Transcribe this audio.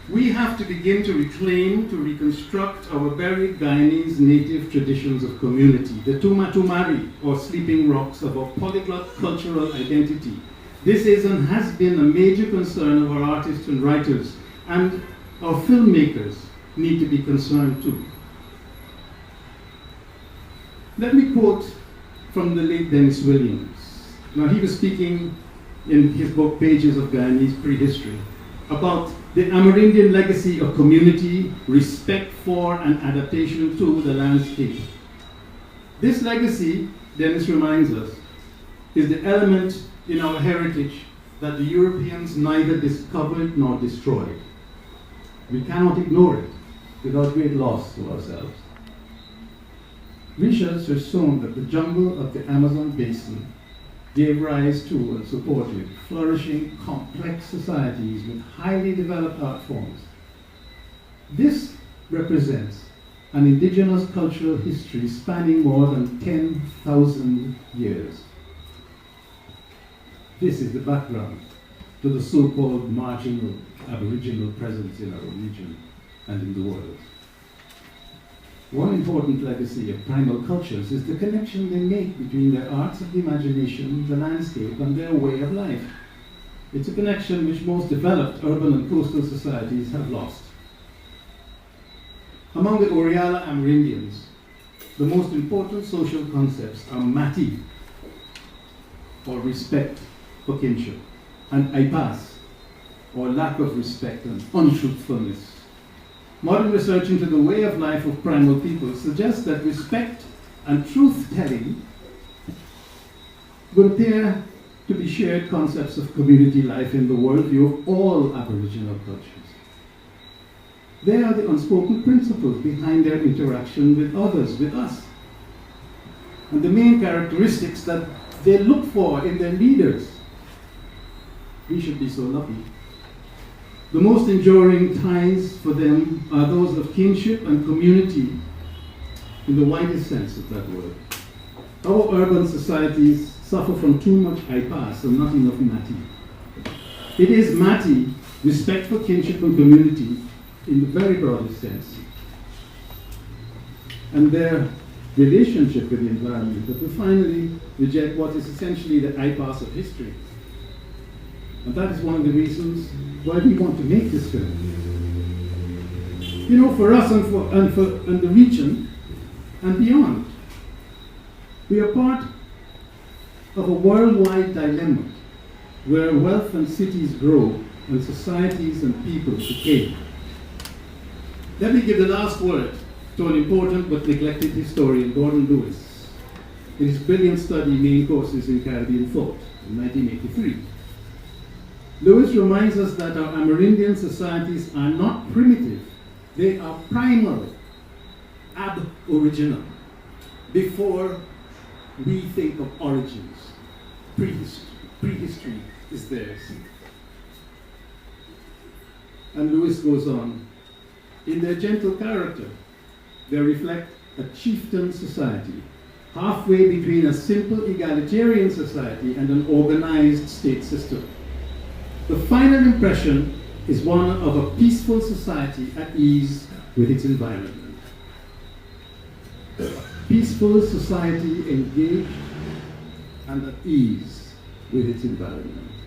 We have to begin to reclaim, to reconstruct our very Guyanese native traditions of community, the Tumatumari, or sleeping rocks of our polyglot cultural identity. This is and has been a major concern of our artists and writers, and our filmmakers need to be concerned too. Let me quote from the late Dennis Williams. Now, he was speaking in his book, Pages of Guyanese Prehistory, about the Amerindian legacy of community, respect for, and adaptation to the landscape. This legacy, Dennis reminds us, is the element in our heritage that the Europeans neither discovered nor destroyed. We cannot ignore it without great loss to ourselves. Research has shown that the jungle of the Amazon basin gave rise to and supported flourishing, complex societies with highly developed art forms. This represents an indigenous cultural history spanning more than 10,000 years. This is the background to the so-called marginal Aboriginal presence in our region and in the world. One important legacy of primal cultures is the connection they make between their arts of the imagination, the landscape, and their way of life. It's a connection which most developed urban and coastal societies have lost. Among the Oriala Amerindians, the most important social concepts are mati, or respect for kinship, and aipas, or lack of respect and untruthfulness. Modern research into the way of life of primal people suggests that respect and truth-telling would appear to be shared concepts of community life in the worldview of all Aboriginal cultures. They are the unspoken principles behind their interaction with others, with us, and the main characteristics that they look for in their leaders. We should be so lucky. The most enduring ties for them are those of kinship and community in the widest sense of that word. Our urban societies suffer from too much aipas and not enough mati. It is mati, respect for kinship and community, in the very broadest sense, and their relationship with the environment that will finally reject what is essentially the aipas of history. And that is one of the reasons why we want to make this film. You know, for us and the region and beyond, we are part of a worldwide dilemma where wealth and cities grow and societies and people decay. Let me give the last word to an important but neglected historian, Gordon Lewis, in his brilliant study, Main Courses in Caribbean Thought, in 1983. Lewis reminds us that our Amerindian societies are not primitive, they are primal, ab-original, before we think of origins. Prehistory is theirs. And Lewis goes on, in their gentle character, they reflect a chieftain society, halfway between a simple egalitarian society and an organized state system. The final impression is one of a peaceful society at ease with its environment. Peaceful society engaged and at ease with its environment.